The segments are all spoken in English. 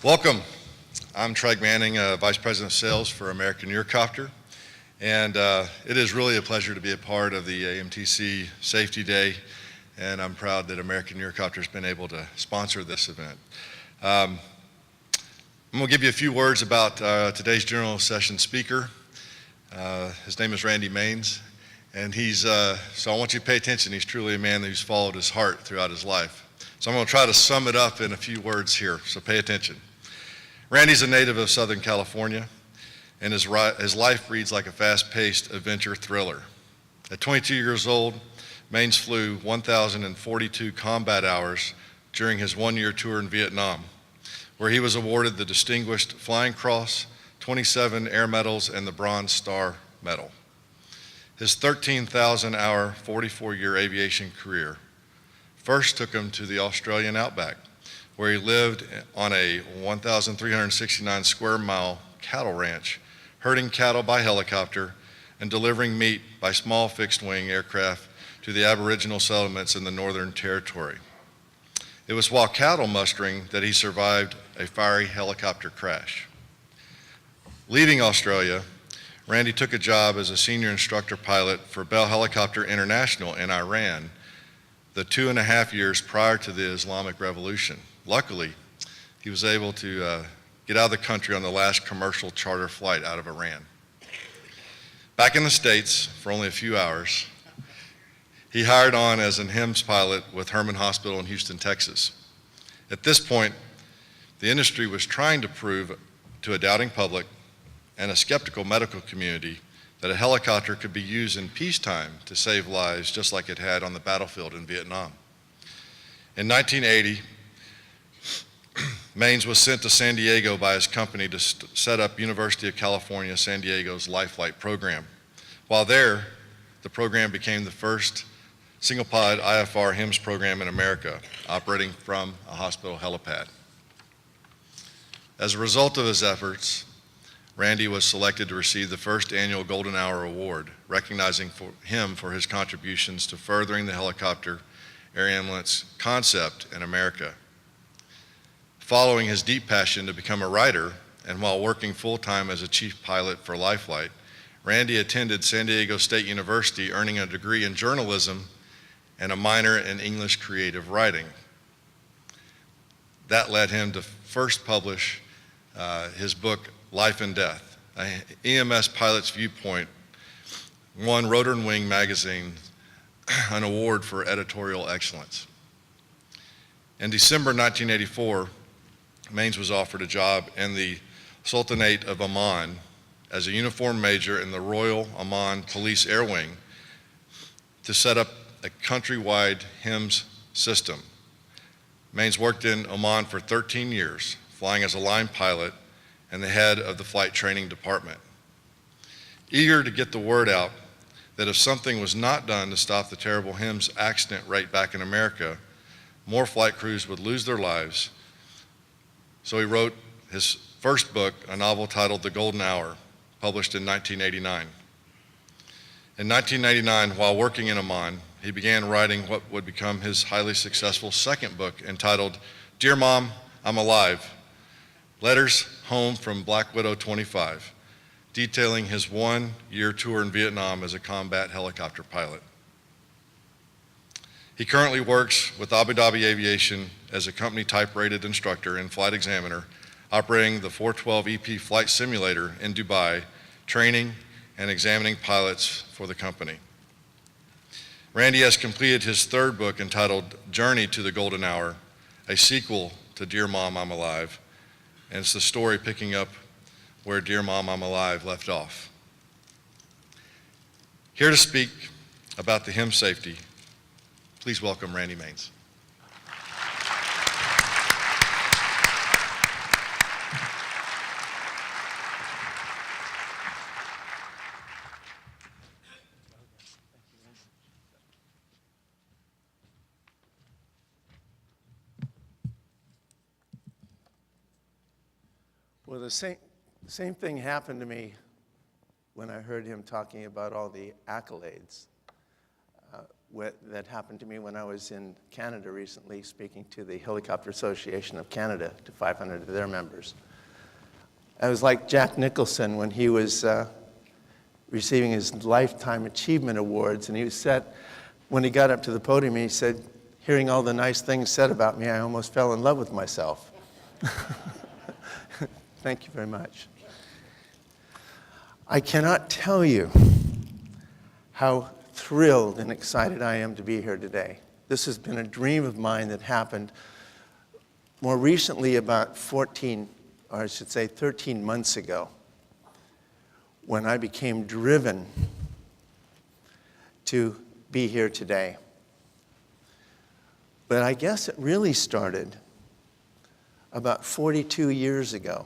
Welcome. I'm Treg Manning, Vice President of Sales for American Eurocopter, and it is really a pleasure to be a part of the AMTC Safety Day, and I'm proud that American Eurocopter has been able to sponsor this event. I'm going to give you a few words about today's general session speaker. His name is Randy Maines, and so I want you to pay attention. He's truly a man who's followed his heart throughout his life. So I'm going to try to sum it up in a few words here, so pay attention. Randy's a native of Southern California, and his life reads like a fast-paced adventure thriller. At 22 years old, Maines flew 1,042 combat hours during his one-year tour in Vietnam, where he was awarded the Distinguished Flying Cross, 27 Air Medals, and the Bronze Star Medal. His 13,000-hour, 44-year aviation career first took him to the Australian outback, where he lived on a 1,369 square mile cattle ranch, herding cattle by helicopter and delivering meat by small fixed-wing aircraft to the Aboriginal settlements in the Northern Territory. It was while cattle mustering that he survived a fiery helicopter crash. Leaving Australia, Randy took a job as a senior instructor pilot for Bell Helicopter International in Iran, the 2.5 years prior to the Islamic Revolution. Luckily, he was able to get out of the country on the last commercial charter flight out of Iran. Back in the States for only a few hours, he hired on as an HIMSS pilot with Herman Hospital in Houston, Texas. At this point, the industry was trying to prove to a doubting public and a skeptical medical community that a helicopter could be used in peacetime to save lives just like it had on the battlefield in Vietnam. In 1980, Maines was sent to San Diego by his company to set up University of California, San Diego's Life Flight program. While there, the program became the first single-pilot IFR HIMSS program in America, operating from a hospital helipad. As a result of his efforts, Randy was selected to receive the first annual Golden Hour Award, recognizing him for his contributions to furthering the helicopter air ambulance concept in America. Following his deep passion to become a writer, and while working full-time as a chief pilot for Life Flight, Randy attended San Diego State University, earning a degree in journalism and a minor in English creative writing. That led him to first publish his book, Life and Death, an EMS pilot's viewpoint, won Rotor and Wing magazine an award for editorial excellence. In December 1984, Maines was offered a job in the Sultanate of Oman as a uniformed major in the Royal Oman Police Air Wing to set up a countrywide HIMSS system. Maines worked in Oman for 13 years, flying as a line pilot and the head of the flight training department. Eager to get the word out that if something was not done to stop the terrible HIMSS accident rate back in America, more flight crews would lose their lives. So he wrote his first book, a novel titled The Golden Hour, published in 1989. In 1999, while working in Oman, he began writing what would become his highly successful second book, entitled Dear Mom, I'm Alive, Letters Home from Black Widow 25, detailing his one-year tour in Vietnam as a combat helicopter pilot. He currently works with Abu Dhabi Aviation as a company type-rated instructor and flight examiner, operating the 412 EP flight simulator in Dubai, training and examining pilots for the company. Randy has completed his third book entitled Journey to the Golden Hour, a sequel to Dear Mom, I'm Alive, and it's the story picking up where Dear Mom, I'm Alive left off. Here to speak about the HIMSS safety, please welcome Randy Maines. Well, the same thing happened to me when I heard him talking about all the accolades. that happened to me when I was in Canada recently, speaking to the Helicopter Association of Canada, to 500 of their members. I was like Jack Nicholson when he was receiving his Lifetime Achievement Awards, and he said, when he got up to the podium, he said, hearing all the nice things said about me, I almost fell in love with myself. Thank you very much. I cannot tell you how thrilled and excited I am to be here today. This has been a dream of mine that happened more recently, about 14, or I should say 13 months ago, when I became driven to be here today. But I guess it really started about 42 years ago,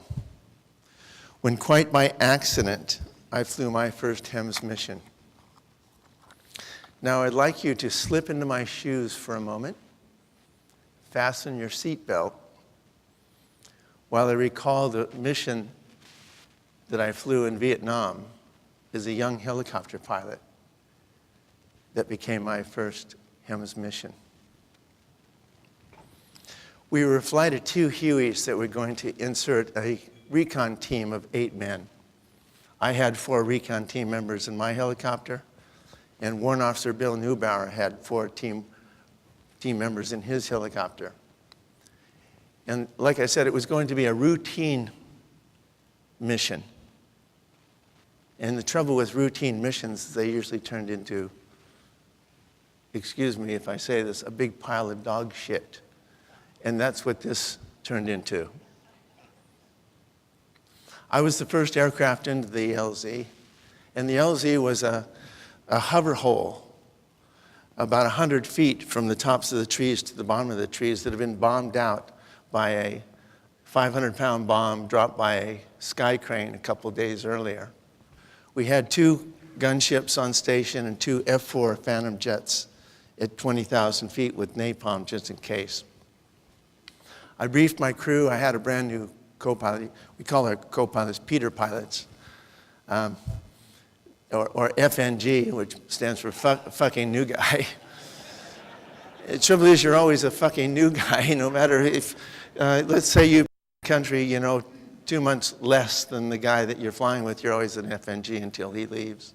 when quite by accident, I flew my first HEMS mission. Now I'd like you to slip into my shoes for a moment, fasten your seatbelt, while I recall the mission that I flew in Vietnam as a young helicopter pilot that became my first HEMS mission. We were a flight of 2 Hueys that were going to insert a recon team of 8 men. I had 4 recon team members in my helicopter, and Warrant Officer Bill Neubauer had 4 team members in his helicopter. And like I said, it was going to be a routine mission. And the trouble with routine missions, they usually turned into, excuse me if I say this, a big pile of dog shit. And that's what this turned into. I was the first aircraft into the LZ, and the LZ was a hover hole about 100 feet from the tops of the trees to the bottom of the trees that had been bombed out by a 500-pound bomb dropped by a sky crane a couple days earlier. We had 2 gunships on station and 2 F-4 Phantom jets at 20,000 feet with napalm just in case. I briefed my crew. I had a brand new co-pilot. We call our co-pilots Peter pilots, or FNG, which stands for fucking new guy. The trouble is, you're always a fucking new guy, no matter if, let's say you country, 2 months less than the guy that you're flying with, you're always an FNG until he leaves.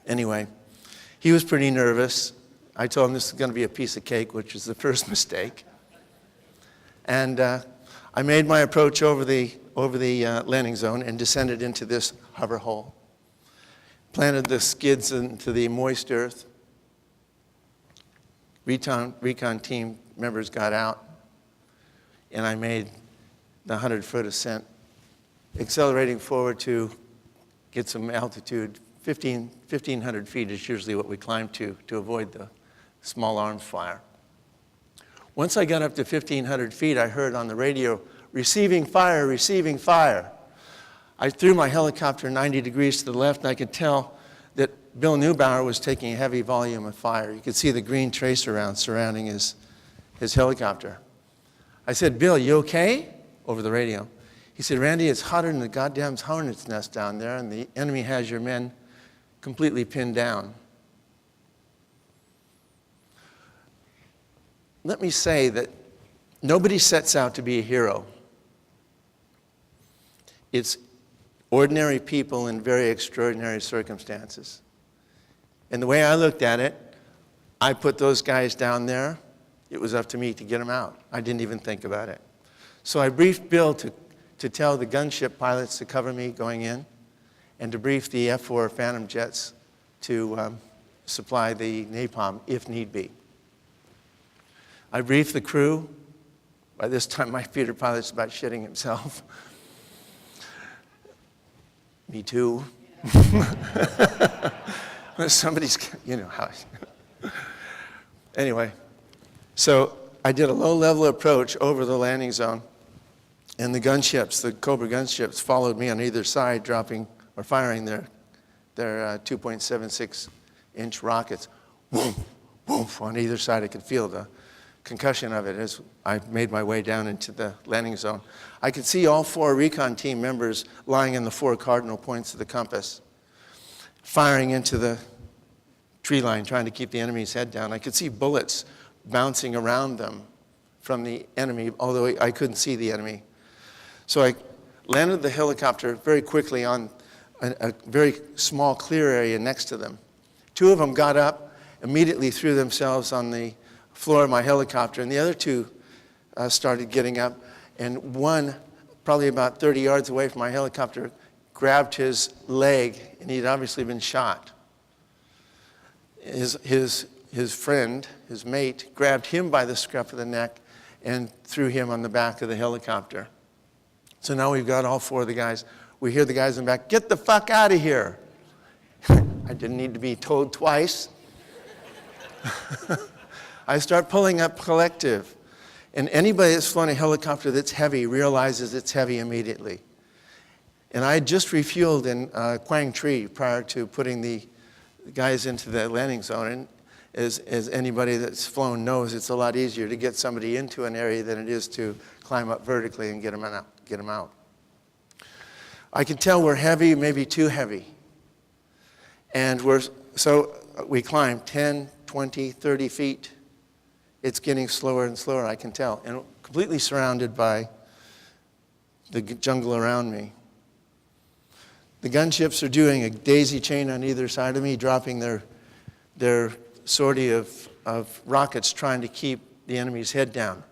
Anyway, he was pretty nervous. I told him this is going to be a piece of cake, which is the first mistake. And I made my approach over the landing zone and descended into this hover hole. Planted the skids into the moist earth. Recon team members got out, and I made the 100-foot ascent, accelerating forward to get some altitude. 1,500 feet is usually what we climb to avoid the small arms fire. Once I got up to 1,500 feet, I heard on the radio, receiving fire, receiving fire. I threw my helicopter 90 degrees to the left, and I could tell that Bill Neubauer was taking a heavy volume of fire. You could see the green tracer rounds surrounding his helicopter. I said, Bill, you okay? Over the radio. He said, Randy, it's hotter than the goddamn hornet's nest down there, and the enemy has your men completely pinned down. Let me say that nobody sets out to be a hero. It's ordinary people in very extraordinary circumstances. And the way I looked at it, I put those guys down there. It was up to me to get them out. I didn't even think about it. So I briefed Bill to tell the gunship pilots to cover me going in, and to brief the F-4 Phantom jets to supply the napalm if need be. I briefed the crew. By this time, my Peter pilot's about shitting himself. Me too. Somebody's, how. Anyway, so I did a low-level approach over the landing zone, and the gunships, the Cobra gunships, followed me on either side, dropping or firing their 2.76-inch rockets. Woof, woof, on either side. I could feel the concussion of it as I made my way down into the landing zone. I could see all 4 recon team members lying in the 4 cardinal points of the compass, firing into the tree line trying to keep the enemy's head down. I could see bullets bouncing around them from the enemy, although I couldn't see the enemy. So I landed the helicopter very quickly on a very small clear area next to them. Two of them got up, immediately threw themselves on the floor of my helicopter, and the other two started getting up, and one, probably about 30 yards away from my helicopter, grabbed his leg, and he'd obviously been shot. His friend, his mate, grabbed him by the scruff of the neck and threw him on the back of the helicopter. So now we've got all four of the guys. We hear the guys in the back, "Get the fuck out of here." I didn't need to be told twice. I start pulling up collective. And anybody that's flown a helicopter that's heavy realizes it's heavy immediately. And I had just refueled in Quang Tri prior to putting the guys into the landing zone. And as anybody that's flown knows, it's a lot easier to get somebody into an area than it is to climb up vertically and get them out. I can tell we're heavy, maybe too heavy. And so we climb 10, 20, 30 feet. It's getting slower and slower, I can tell. And completely surrounded by the jungle around me. The gunships are doing a daisy chain on either side of me, dropping their sortie of rockets trying to keep the enemy's head down.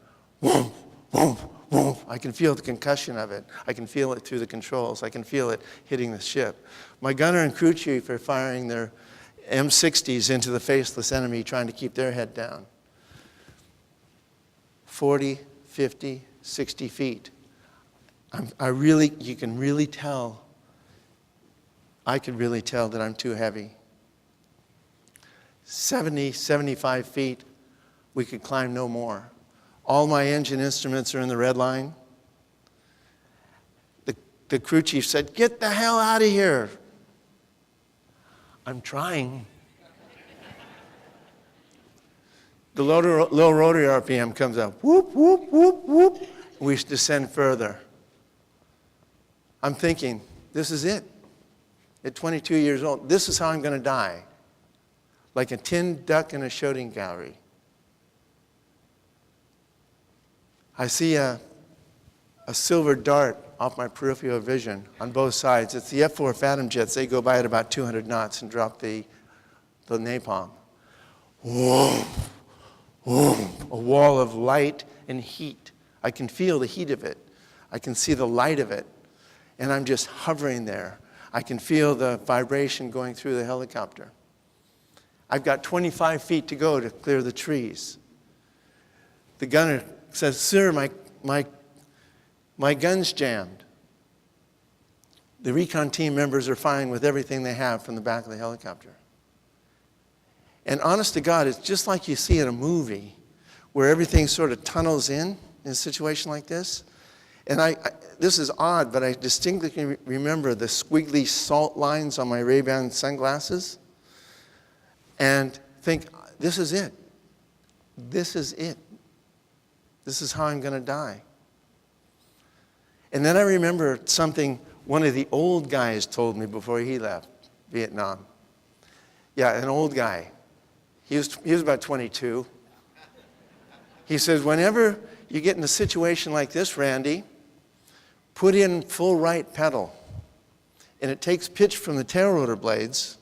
Boom, boom, boom. I can feel the concussion of it. I can feel it through the controls. I can feel it hitting the ship. My gunner and crew chief are firing their M60s into the faceless enemy, trying to keep their head down. 40, 50, 60 feet. You can really tell, I could really tell that I'm too heavy. 70, 75 feet, we could climb no more. All my engine instruments are in the red line. The crew chief said, "Get the hell out of here." I'm trying. The low rotary RPM comes up, whoop, whoop, whoop, whoop. We descend further. I'm thinking, this is it. At 22 years old, this is how I'm going to die. Like a tin duck in a shooting gallery. I see a silver dart off my peripheral vision on both sides. It's the F-4 Phantom jets. They go by at about 200 knots and drop the napalm. Whoa. Whoa. A wall of light and heat. I can feel the heat of it. I can see the light of it. And I'm just hovering there. I can feel the vibration going through the helicopter. I've got 25 feet to go to clear the trees. The gunner says, "Sir, my gun's jammed." The recon team members are firing with everything they have from the back of the helicopter. And honest to God, it's just like you see in a movie where everything sort of tunnels in a situation like this. And this is odd, but I distinctly remember the squiggly salt lines on my Ray-Ban sunglasses and think, this is it. This is it. This is how I'm going to die. And then I remember something one of the old guys told me before he left Vietnam. Yeah, an old guy. He was about 22. He says, "Whenever you get in a situation like this, Randy, put in full right pedal, and it takes pitch from the tail rotor blades,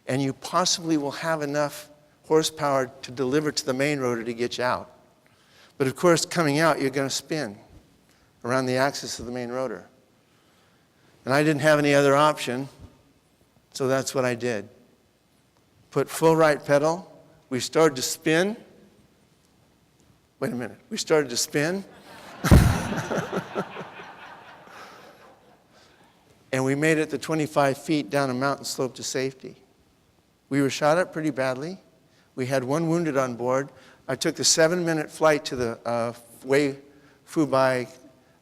and you possibly will have enough horsepower to deliver to the main rotor to get you out. But of course, coming out, you're going to spin around the axis of the main rotor." And I didn't have any other option, so that's what I did. Put full right pedal. We started to spin. Wait a minute. We started to spin. And we made it the 25 feet down a mountain slope to safety. We were shot at pretty badly. We had one wounded on board. I took the 7-minute flight to the Wei Fubai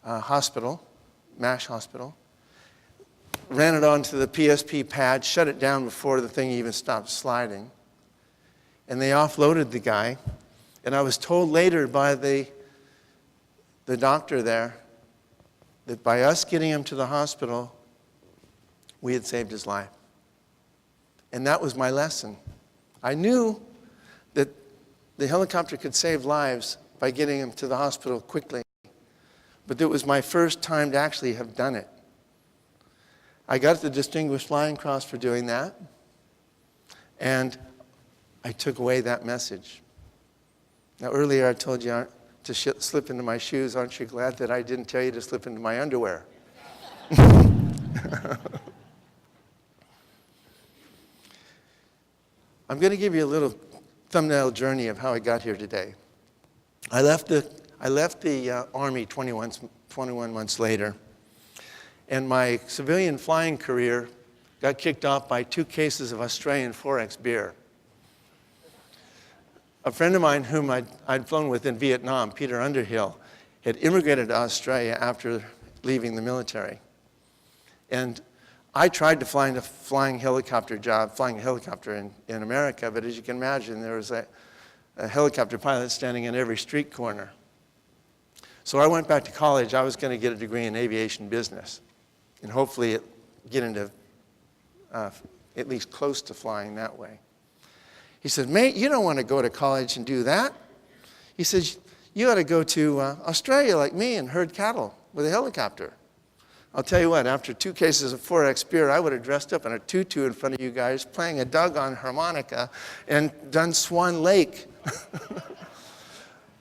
hospital, MASH hospital, ran it onto the PSP pad, shut it down before the thing even stopped sliding. And they offloaded the guy. And I was told later by the doctor there that by us getting him to the hospital, we had saved his life. And that was my lesson. I knew that the helicopter could save lives by getting them to the hospital quickly, but it was my first time to actually have done it. I got the Distinguished Flying Cross for doing that, and I took away that message. Now, earlier I told you to slip into my shoes. Aren't you glad that I didn't tell you to slip into my underwear? I'm going to give you a little thumbnail journey of how I got here today. I left the Army 21 months later, and my civilian flying career got kicked off by 2 cases of Australian 4X beer. A friend of mine whom I'd flown with in Vietnam, Peter Underhill, had immigrated to Australia after leaving the military. And I tried to find a flying a helicopter in America, but as you can imagine, there was a helicopter pilot standing in every street corner. So I went back to college. I was going to get a degree in aviation business and hopefully get into at least close to flying that way. He said, "Mate, you don't want to go to college and do that." He says, "You ought to go to Australia like me and herd cattle with a helicopter." I'll tell you what, after 2 cases of 4X beer, I would have dressed up in a tutu in front of you guys, playing a doggone harmonica, and done Swan Lake.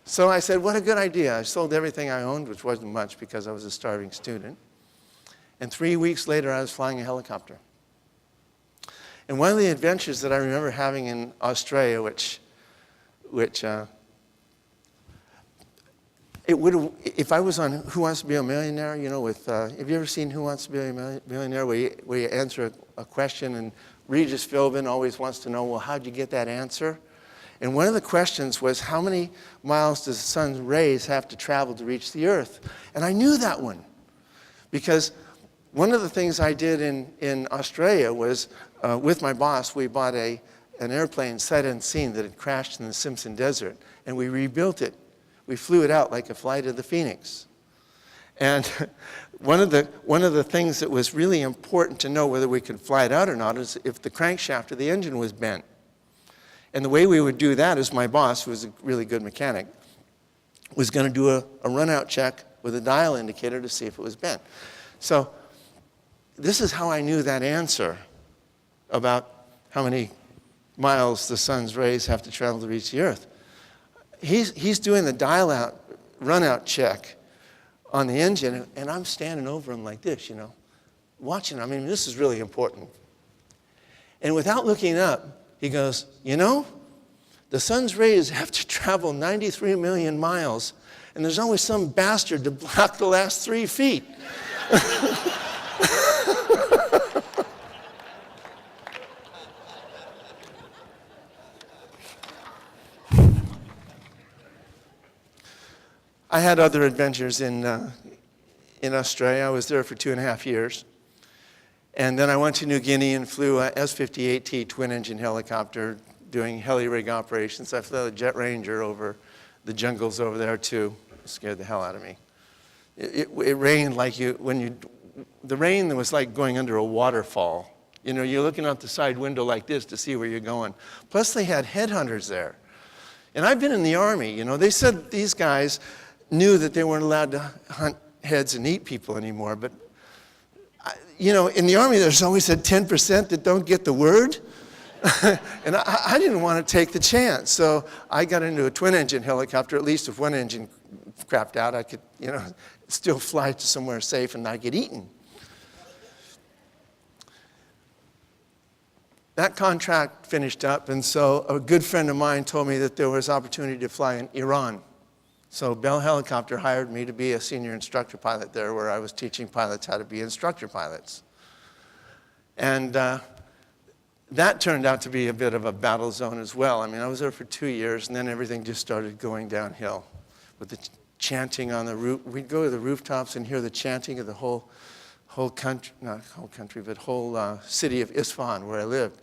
So I said, what a good idea. I sold everything I owned, which wasn't much because I was a starving student. And 3 weeks later, I was flying a helicopter. And one of the adventures that I remember having in Australia, if I was on Who Wants to Be a Millionaire, you know, have you ever seen Who Wants to Be a Millionaire, where you answer a question and Regis Philbin always wants to know, well, how'd you get that answer? And one of the questions was, how many miles does the sun's rays have to travel to reach the earth? And I knew that one, because one of the things I did in Australia was, with my boss, we bought an airplane sight unseen that had crashed in the Simpson Desert, and we rebuilt it. We flew it out like a flight of the Phoenix. And one of the things that was really important to know whether we could fly it out or not is if the crankshaft of the engine was bent. And the way we would do that is my boss, who was a really good mechanic, was going to do a run-out check with a dial indicator to see if it was bent. So this is how I knew that answer about how many miles the sun's rays have to travel to reach the earth. He's doing the dial-out, run-out check on the engine, and I'm standing over him like this, you know, watching. I mean, this is really important. And without looking up, he goes, you know, the sun's rays have to travel 93 million miles, and there's always some bastard to block the last 3 feet. I had other adventures in Australia. I was there for 2.5 years. And then I went to New Guinea and flew a S-58T twin-engine helicopter doing heli-rig operations. I flew a Jet Ranger over the jungles over there too. It scared the hell out of me. It rained like the rain was like going under a waterfall. You know, you're looking out the side window like this to see where you're going. Plus they had headhunters there. And I've been in the Army, you know. They said these guys knew that they weren't allowed to hunt heads and eat people anymore, but you know, in the Army, there's always that 10% that don't get the word. And I didn't want to take the chance. So I got into a twin-engine helicopter. At least if one engine crapped out, I could, you know, still fly to somewhere safe and not get eaten. That contract finished up, and so a good friend of mine told me that there was opportunity to fly in Iran. So Bell Helicopter hired me to be a senior instructor pilot there, where I was teaching pilots how to be instructor pilots. And that turned out to be a bit of a battle zone as well. I mean, I was there for 2 years, and then everything just started going downhill with the chanting on the roof. We'd go to the rooftops and hear the chanting of the whole country, not whole country, but whole city of Isfahan, where I lived.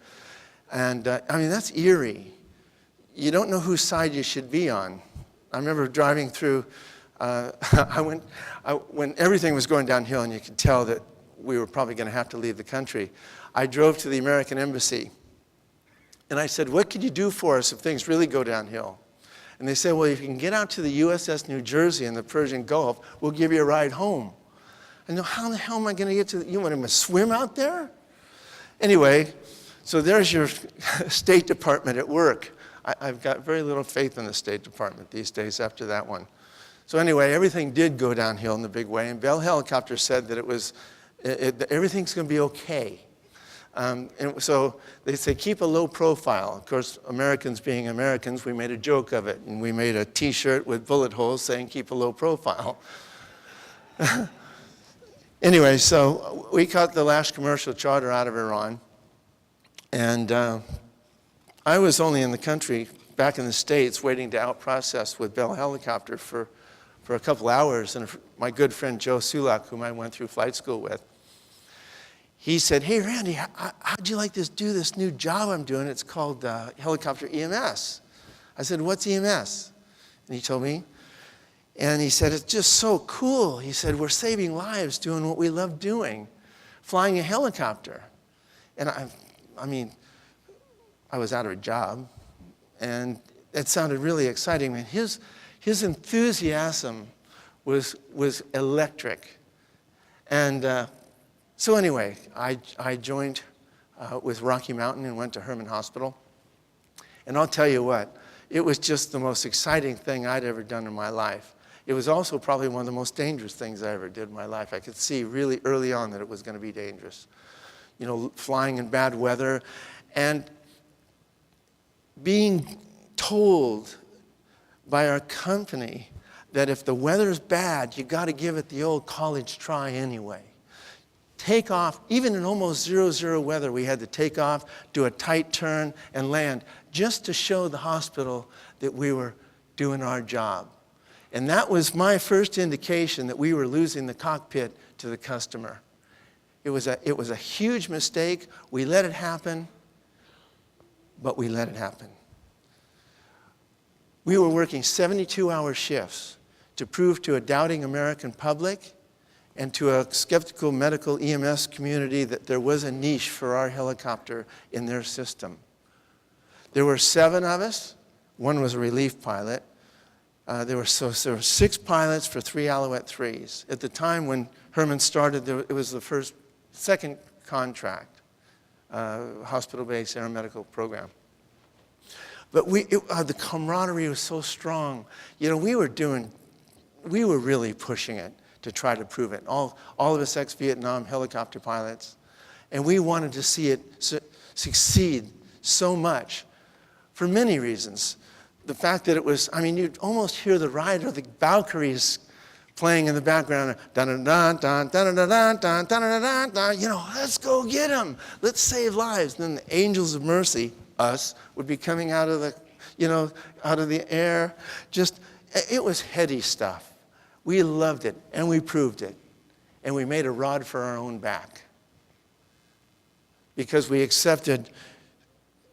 And I mean, that's eerie. You don't know whose side you should be on. I remember driving through, when everything was going downhill and you could tell that we were probably going to have to leave the country, I drove to the American Embassy And I said, what could you do for us if things really go downhill? And they said, well, if you can get out to the USS New Jersey in the Persian Gulf, we'll give you a ride home. I know, how the hell am I going to get to, you want him to swim out there? Anyway, so there's your State Department at work. I've got very little faith in the State Department these days after that one. So anyway, everything did go downhill in the big way, and Bell Helicopter said that everything's going to be okay. And so they say, keep a low profile. Of course, Americans being Americans, we made a joke of it, and we made a T-shirt with bullet holes saying, keep a low profile. Anyway, so we caught the last commercial charter out of Iran, and I was only in the country, back in the States, waiting to out-process with Bell Helicopter for a couple hours, and my good friend Joe Sulak, whom I went through flight school with, he said, hey, Randy, how'd you like do this new job I'm doing? It's called helicopter EMS. I said, what's EMS? And he told me. And he said, it's just so cool. He said, we're saving lives doing what we love doing, flying a helicopter. And I mean, I was out of a job, and it sounded really exciting. And his enthusiasm was electric. And so anyway, I joined with Rocky Mountain and went to Herman Hospital. And I'll tell you what, it was just the most exciting thing I'd ever done in my life. It was also probably one of the most dangerous things I ever did in my life. I could see really early on that it was going to be dangerous. You know, flying in bad weather and being told by our company that if the weather's bad, you got to give it the old college try anyway. Take off, even in almost 0-0 weather, we had to take off, do a tight turn, and land, just to show the hospital that we were doing our job. And that was my first indication that we were losing the cockpit to the customer. It was a huge mistake. We let it happen, but we let it happen. We were working 72-hour shifts to prove to a doubting American public and to a skeptical medical EMS community that there was a niche for our helicopter in their system. There were 7 of us. One was a relief pilot. There were 6 pilots for 3 Alouette 3s. At the time when Herman started, it was the second contract, hospital-based aeromedical program. But the camaraderie was so strong. You know, we were really pushing it to try to prove it. All of us ex-Vietnam helicopter pilots. And we wanted to see it succeed so much for many reasons. The fact that it was, I mean, you'd almost hear the ride of the Valkyries playing in the background. Dun-dun-dun, dun-dun-dun-dun, dun-dun-dun-dun, dun. You know, let's go get them. Let's save lives. And then the angels of mercy, us, would be coming out of the air. It was heady stuff. We loved it, and we proved it. And we made a rod for our own back. Because we accepted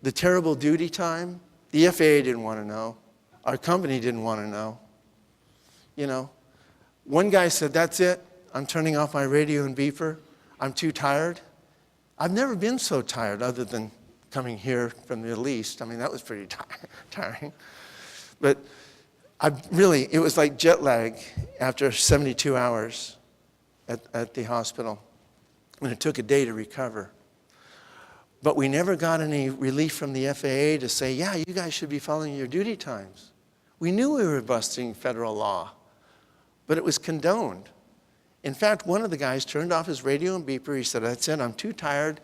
the terrible duty time. The FAA didn't want to know. Our company didn't want to know. You know, one guy said, that's it. I'm turning off my radio and beeper. I'm too tired. I've never been so tired other than coming here from the Middle East. I mean, that was pretty tiring. But it was like jet lag after 72 hours at the hospital. And it took a day to recover. But we never got any relief from the FAA to say, yeah, you guys should be following your duty times. We knew we were busting federal law, but it was condoned. In fact, one of the guys turned off his radio and beeper. He said, that's it, I'm too tired.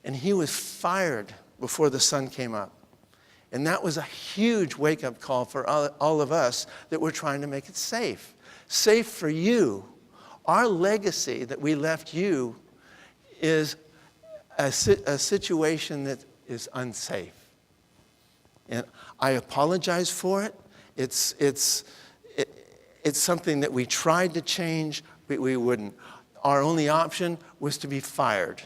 And he was fired before the sun came up. And that was a huge wake-up call for all of us that we're trying to make it safe. Safe for you. Our legacy that we left you is a situation that is unsafe. And I apologize for it. It's something that we tried to change, but we wouldn't. Our only option was to be fired.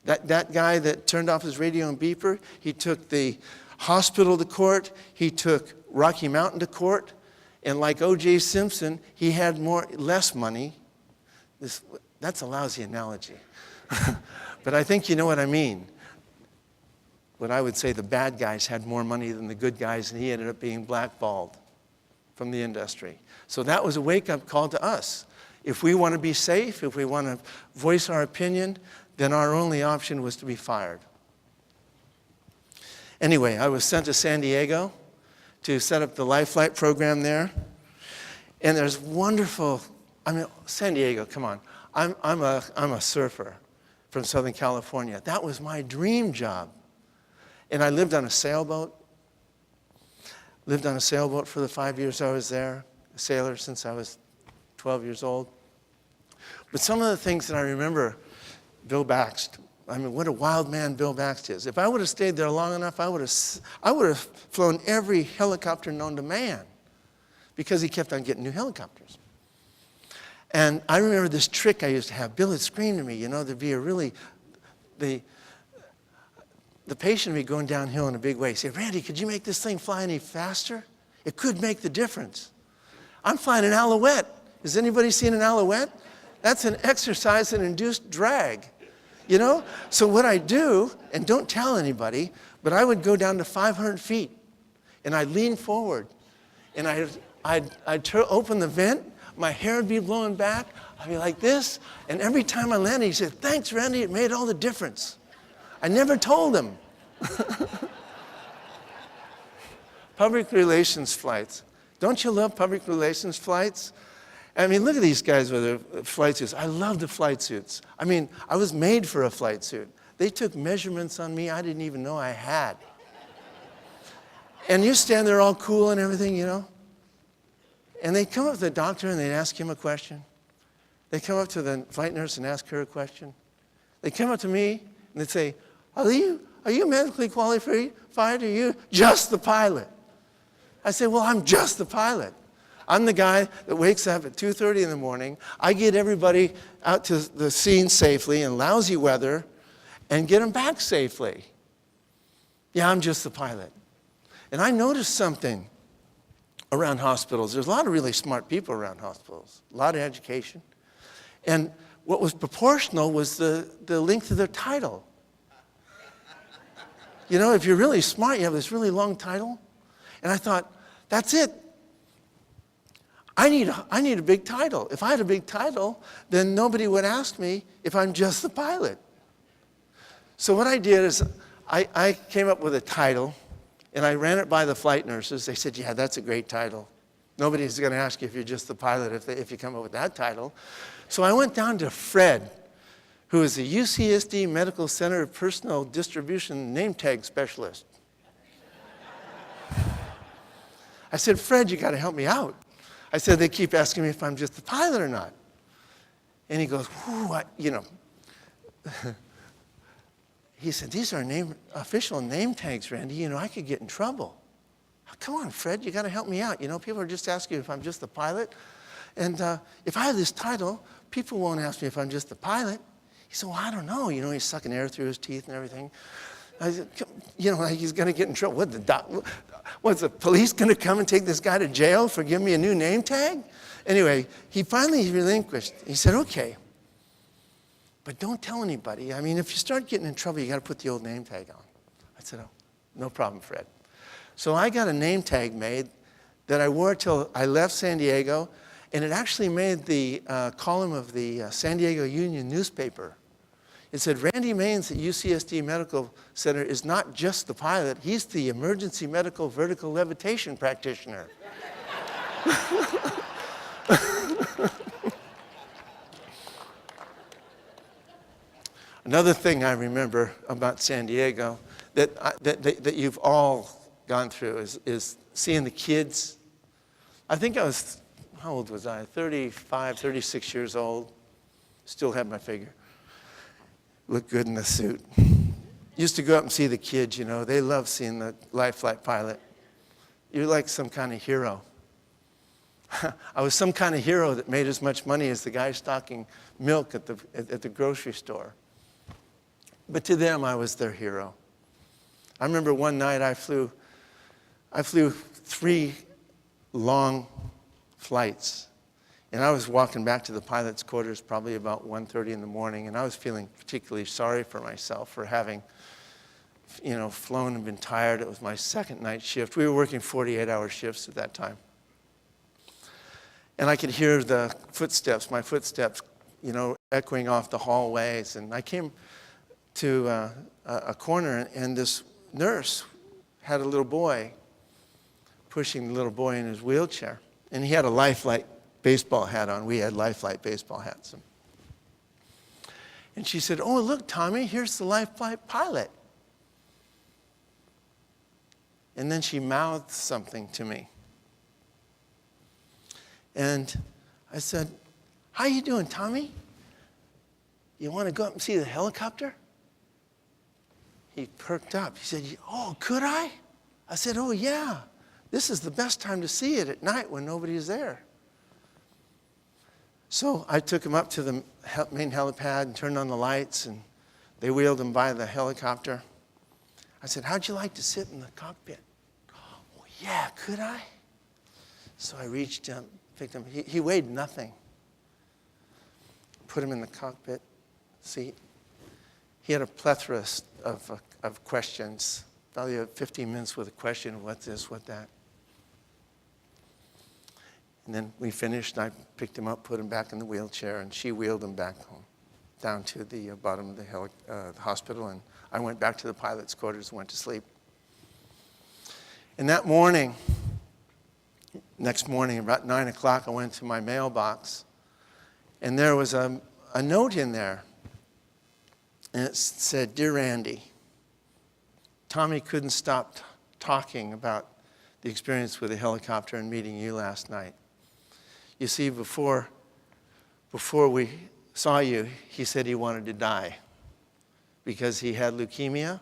That guy that turned off his radio and beeper, he took the hospital to court, he took Rocky Mountain to court, and like O.J. Simpson, he had less money. That's a lousy analogy. But I think you know what I mean. what I would say the bad guys had more money than the good guys, and he ended up being blackballed from the industry. So that was a wake-up call to us. If we want to be safe, if we want to voice our opinion, then our only option was to be fired. Anyway, I was sent to San Diego to set up the Life Flight program there. And there's wonderful, San Diego, come on. I'm a surfer from Southern California. That was my dream job. And I lived on a sailboat. Lived on a sailboat for the 5 years I was there. A sailor since I was 12 years old. But some of the things that I remember, Bill Baxt, what a wild man Bill Baxt is. If I would have stayed there long enough, I would have flown every helicopter known to man, because he kept on getting new helicopters. And I remember this trick I used to have. Bill had screamed to me, there'd be the patient would be going downhill in a big way. He'd say, Randy, could you make this thing fly any faster? It could make the difference. I'm flying an Alouette. Has anybody seen an Alouette? That's an exercise in induced drag, So what I do, and don't tell anybody, but I would go down to 500 feet, and I'd lean forward, and I'd open the vent, my hair would be blowing back, I'd be like this, and every time I landed, he said, thanks, Randy, it made all the difference. I never told him. Public relations flights. Don't you love public relations flights? Look at these guys with their flight suits. I love the flight suits. I was made for a flight suit. They took measurements on me I didn't even know I had. And you stand there all cool and everything, And they'd come up to the doctor and they'd ask him a question. They'd come up to the flight nurse and ask her a question. They'd come up to me and they'd say, are you medically qualified? Are you just the pilot? I said, well, I'm just the pilot. I'm the guy that wakes up at 2:30 in the morning. I get everybody out to the scene safely in lousy weather and get them back safely. Yeah, I'm just the pilot. And I noticed something around hospitals. There's a lot of really smart people around hospitals, a lot of education. And what was proportional was the length of their title. If you're really smart, you have this really long title. And I thought, that's it. I need a big title. If I had a big title, then nobody would ask me if I'm just the pilot. So what I did is I came up with a title, and I ran it by the flight nurses. They said, yeah, that's a great title. Nobody's going to ask you if you're just the pilot if you come up with that title. So I went down to Fred, who is the UCSD Medical Center Personal Distribution Name Tag Specialist. I said, Fred, you got to help me out. I said, they keep asking me if I'm just the pilot or not. And he goes, he said, these are official name tags, Randy. I could get in trouble. Come on, Fred, you got to help me out. People are just asking if I'm just the pilot. And if I have this title, people won't ask me if I'm just the pilot. He said, well, I don't know. He's sucking air through his teeth and everything. I said, like he's going to get in trouble. What's the police going to come and take this guy to jail for giving me a new name tag? Anyway, he finally relinquished. He said, okay, but don't tell anybody. If you start getting in trouble, you got to put the old name tag on. I said, oh, no problem, Fred. So I got a name tag made that I wore till I left San Diego, and it actually made the column of the San Diego Union newspaper. It said, Randy Maines at UCSD Medical Center is not just the pilot, he's the emergency medical vertical levitation practitioner. Another thing I remember about San Diego that you've all gone through is seeing the kids. I think how old was I? 35, 36 years old. Still had my figure. Looked good in the suit. Used to go up and see the kids, They love seeing the Life Flight pilot. You're like some kind of hero. I was some kind of hero that made as much money as the guy stocking milk at the grocery store. But to them, I was their hero. I remember one night I flew 3 long flights. And I was walking back to the pilot's quarters probably about 1:30 in the morning, and I was feeling particularly sorry for myself for having flown and been tired. It was my second night shift. We were working 48-hour shifts at that time. And I could hear the footsteps, my footsteps, echoing off the hallways. And I came to a corner, and this nurse had a little boy pushing the little boy in his wheelchair. And he had a Lifeline baseball hat on. We had Lifeline baseball hats. And she said, "Oh, look, Tommy, here's the Lifeline pilot." And then she mouthed something to me. And I said, "How you doing, Tommy? You want to go up and see the helicopter?" He perked up. He said, "Oh, could I?" I said, "Oh, yeah. This is the best time to see it at night when nobody's there." So I took him up to the main helipad and turned on the lights, and they wheeled him by the helicopter. I said, "How'd you like to sit in the cockpit?" "Oh, yeah, could I?" So I reached him, picked him. He weighed nothing. Put him in the cockpit seat. He had a plethora of questions, probably 15 minutes with a question, what this, what that. And then we finished, and I picked him up, put him back in the wheelchair, and she wheeled him back home, down to the bottom of the hospital, and I went back to the pilot's quarters and went to sleep. And that morning, next morning, about 9 o'clock, I went to my mailbox, and there was a note in there, and it said, "Dear Randy, Tommy couldn't stop talking about the experience with the helicopter and meeting you last night. You see, before we saw you, he said he wanted to die because he had leukemia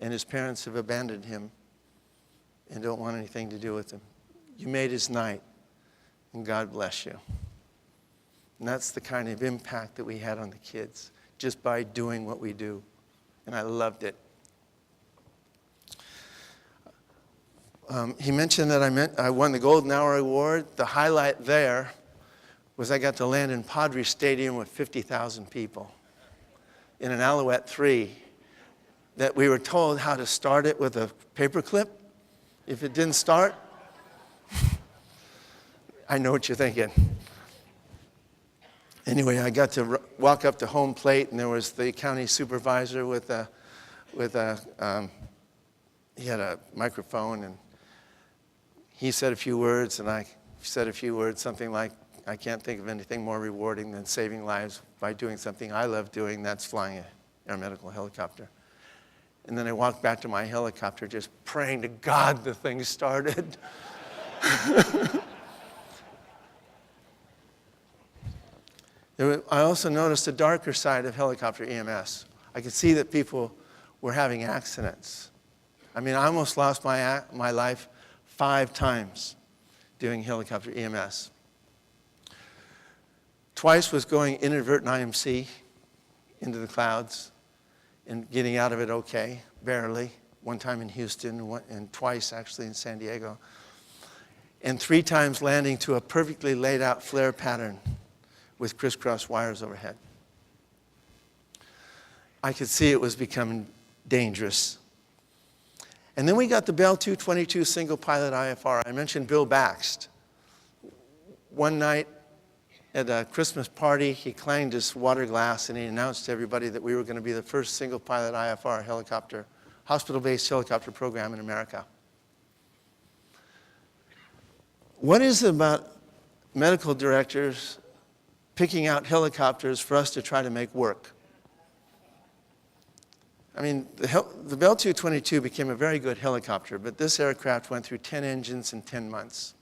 and his parents have abandoned him and don't want anything to do with him. You made his night, and God bless you." And that's the kind of impact that we had on the kids just by doing what we do. And I loved it. He mentioned that I won the Golden Hour Award. The highlight there was I got to land in Padre Stadium with 50,000 people in an Alouette 3 that we were told how to start it with a paperclip. If it didn't start, I know what you're thinking. Anyway, I got to walk up to home plate, and there was the county supervisor he had a microphone, and he said a few words, and I said a few words, something like, "I can't think of anything more rewarding than saving lives by doing something I love doing, that's flying an air medical helicopter." And then I walked back to my helicopter just praying to God the thing started. I also noticed a darker side of helicopter EMS. I could see that people were having accidents. I mean, I almost lost my life 5 times doing helicopter EMS. Twice was going inadvertent IMC into the clouds and getting out of it okay, barely. One time in Houston and twice actually in San Diego. And 3 times landing to a perfectly laid out flare pattern with crisscross wires overhead. I could see it was becoming dangerous. And then we got the Bell 222 single pilot IFR. I mentioned Bill Baxt. One night at a Christmas party, he clanged his water glass and he announced to everybody that we were going to be the first single pilot IFR helicopter, hospital-based helicopter program in America. What is it about medical directors picking out helicopters for us to try to make work? I mean, the Bell 222 became a very good helicopter, but this aircraft went through 10 engines in 10 months.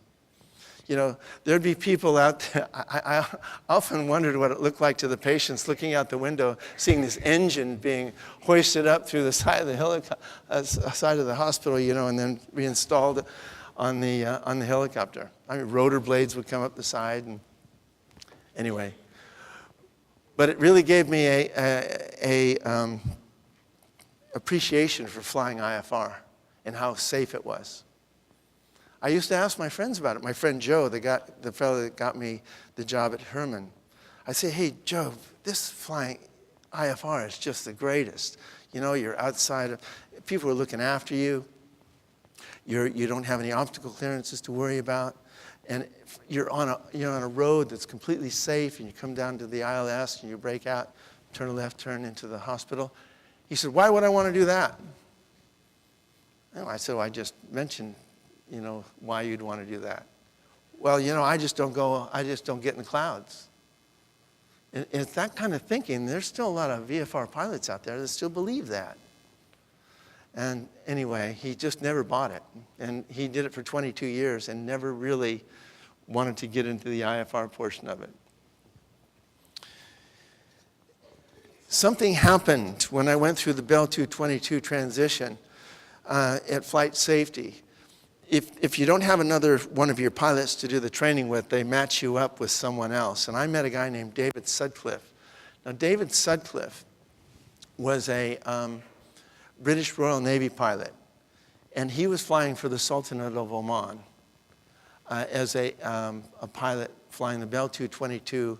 You know, there'd be people out there. I often wondered what it looked like to the patients looking out the window, seeing this engine being hoisted up through the side of the side of the hospital, you know, and then reinstalled on the helicopter. I mean, rotor blades would come up the side, and anyway. But it really gave me a appreciation for flying IFR and how safe it was. I used to ask my friends about it. My friend Joe, the fellow that got me the job at Herman, I say, "Hey, Joe, this flying IFR is just the greatest. You know, you're outside, people are looking after you. You don't have any obstacle clearances to worry about. And you're on a road that's completely safe, and you come down to the ILS and you break out, turn a left turn into the hospital. He said, why would I want to do that? And I said, well, I just mentioned, you know, why you'd want to do that. Well, you know, I just don't get in the clouds. And it's that kind of thinking. There's still a lot of VFR pilots out there that still believe that. And anyway, he just never bought it. And he did it for 22 years and never really wanted to get into the IFR portion of it. Something happened when I went through the Bell 222 transition at flight safety. If you don't have another one of your pilots to do the training with, they match you up with someone else. And I met a guy named David Sutcliffe. Now, David Sutcliffe was a British Royal Navy pilot. And he was flying for the Sultanate of Oman as a pilot flying the Bell 222,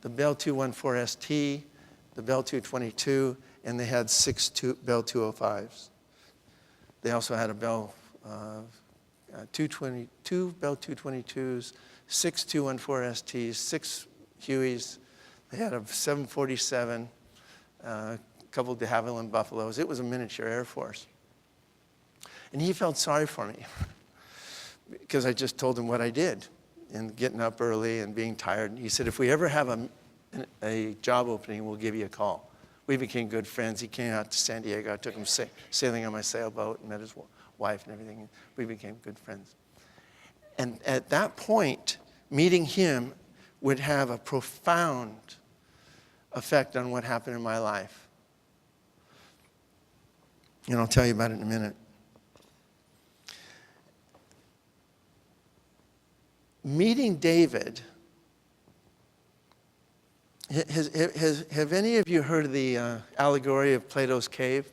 the Bell 214ST, the Bell 222, and they had 6 Bell 205s. They also had a Bell 222 Bell 222s, 6 214STs, 6 Hueys. They had a 747, a couple of de Havilland Buffaloes. It was a miniature Air Force. And he felt sorry for me because I just told him what I did and getting up early and being tired. He said, if we ever have a job opening, we'll give you a call. We became good friends. He came out to San Diego. I took him sailing on my sailboat and met his wife and everything. We became good friends. And at that point, meeting him would have a profound effect on what happened in my life. And I'll tell you about it in a minute. Meeting David, have any of you heard of the allegory of Plato's cave?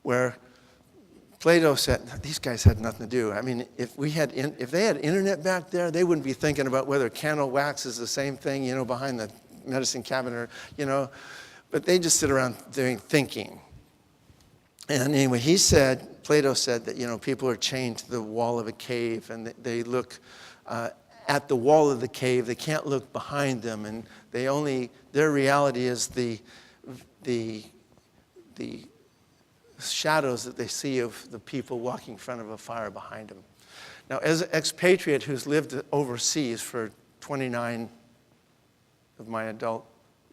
Where Plato said, these guys had nothing to do. I mean, if they had internet back there, they wouldn't be thinking about whether candle wax is the same thing, you know, behind the medicine cabinet, you know. But they just sit around thinking. And anyway, Plato said that, you know, people are chained to the wall of a cave, and they look at the wall of the cave. They can't look behind them, and their reality is the shadows that they see of the people walking in front of a fire behind them. Now, as an expatriate who's lived overseas for 29 of my adult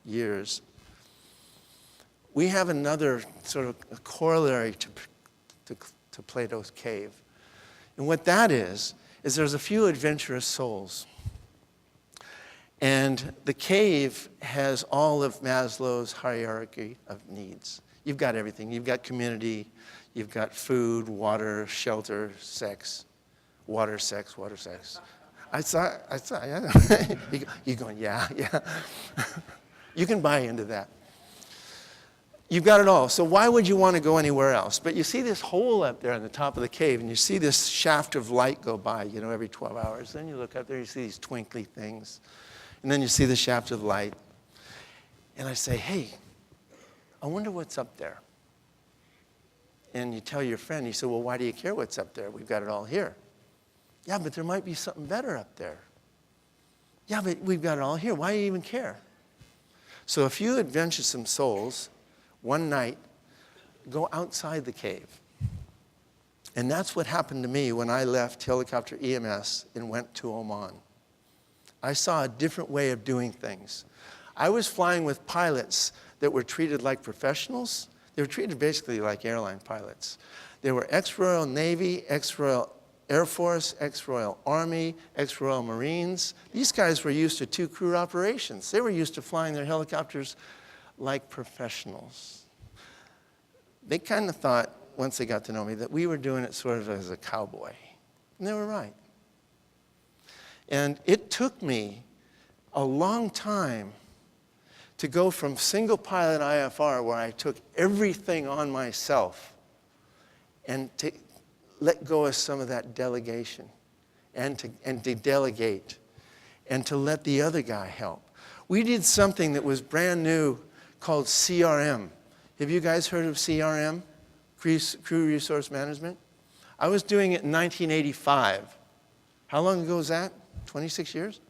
years, we have another sort of a corollary to Plato's cave. And what that is there's a few adventurous souls. And the cave has all of Maslow's hierarchy of needs. You've got everything. You've got community. You've got food, water, shelter, sex. Water, sex, water, sex. I saw, yeah. You're going, yeah. You can buy into that. You've got it all. So why would you want to go anywhere else? But you see this hole up there on the top of the cave, and you see this shaft of light go by, you know, every 12 hours. Then you look up there, you see these twinkly things. And then you see the shaft of light. And I say, hey, I wonder what's up there. And you tell your friend, he said, well, why do you care what's up there? We've got it all here. Yeah, but there might be something better up there. Yeah, but we've got it all here. Why do you even care? So a few adventuresome souls, one night, go outside the cave. And that's what happened to me when I left helicopter EMS and went to Oman. I saw a different way of doing things. I was flying with pilots that were treated like professionals. They were treated basically like airline pilots. They were ex-Royal Navy, ex-Royal Air Force, ex-Royal Army, ex-Royal Marines. These guys were used to 2-crew operations. They were used to flying their helicopters like professionals. They kind of thought, once they got to know me, that we were doing it sort of as a cowboy. And they were right. And it took me a long time to go from single pilot IFR, where I took everything on myself, and to let go of some of that delegation, and to delegate, and to let the other guy help. We did something that was brand new called CRM. Have you guys heard of CRM, Crew Resource Management? I was doing it in 1985. How long ago was that? 26 years?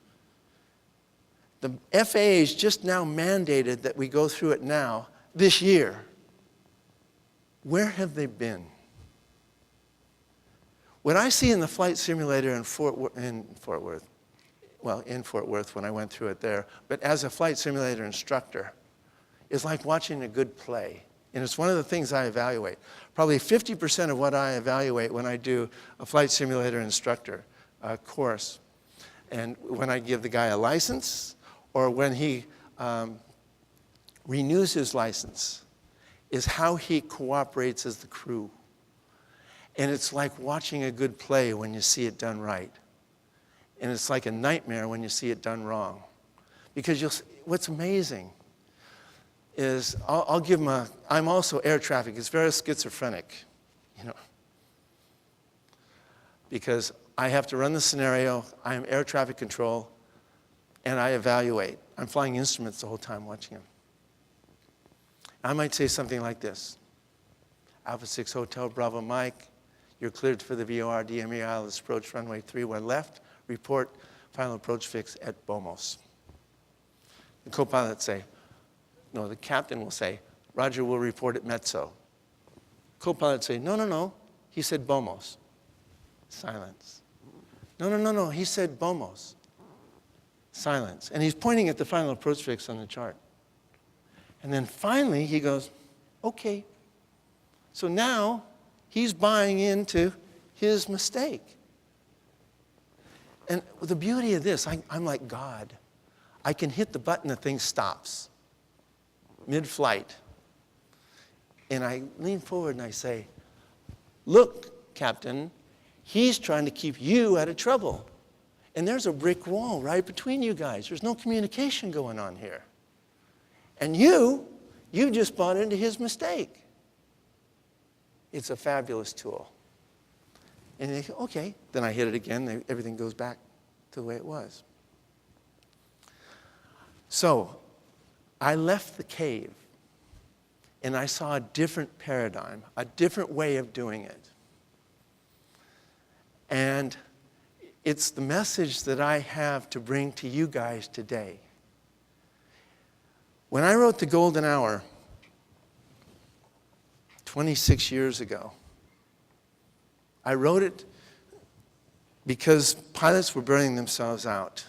The FAA has just now mandated that we go through it now, this year. Where have they been? What I see in the flight simulator in Fort Worth when I went through it there, but as a flight simulator instructor, is like watching a good play. And it's one of the things I evaluate. Probably 50% of what I evaluate when I do a flight simulator instructor course, and when I give the guy a license, or when he renews his license, is how he cooperates as the crew. And it's like watching a good play when you see it done right. And it's like a nightmare when you see it done wrong. Because what's amazing is, I'll give him I'm also air traffic. It's very schizophrenic, you know. Because I have to run the scenario, I am air traffic control, and I evaluate. I'm flying instruments the whole time watching him. I might say something like this: Alpha 6 Hotel Bravo Mike, you're cleared for the VOR DME ILS approach runway 31 left. Report final approach fix at Bomos. The co-pilot the captain will say, Roger, will report at Mezzo. Co-pilot say, no, he said Bomos. Silence. No, he said Bomos. Silence. And he's pointing at the final approach fix on the chart. And then finally he goes, okay. So now he's buying into his mistake. And the beauty of this, I'm like God. I can hit the button, the thing stops mid-flight. And I lean forward and I say, look, Captain, he's trying to keep you out of trouble. And there's a brick wall right between you guys. There's no communication going on here. And you just bought into his mistake. It's a fabulous tool. And they go, okay. Then I hit it again. Everything goes back to the way it was. So I left the cave, and I saw a different paradigm, a different way of doing it. And it's the message that I have to bring to you guys today. When I wrote The Golden Hour 26 years ago, I wrote it because pilots were burning themselves out.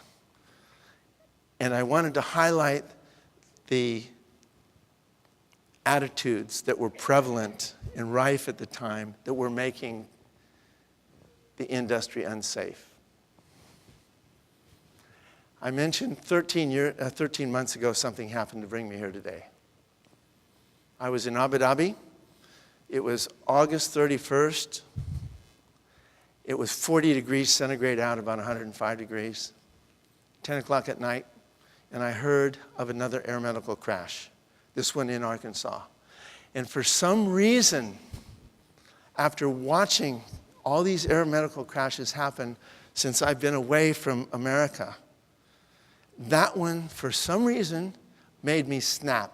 And I wanted to highlight the attitudes that were prevalent and rife at the time that were making the industry unsafe. I mentioned 13 months ago something happened to bring me here today. I was in Abu Dhabi. It was August 31st. It was 40 degrees centigrade out, about 105 degrees, 10 o'clock at night, and I heard of another air medical crash, this one in Arkansas. And for some reason, after watching all these air medical crashes happen since I've been away from America, that one, for some reason, made me snap.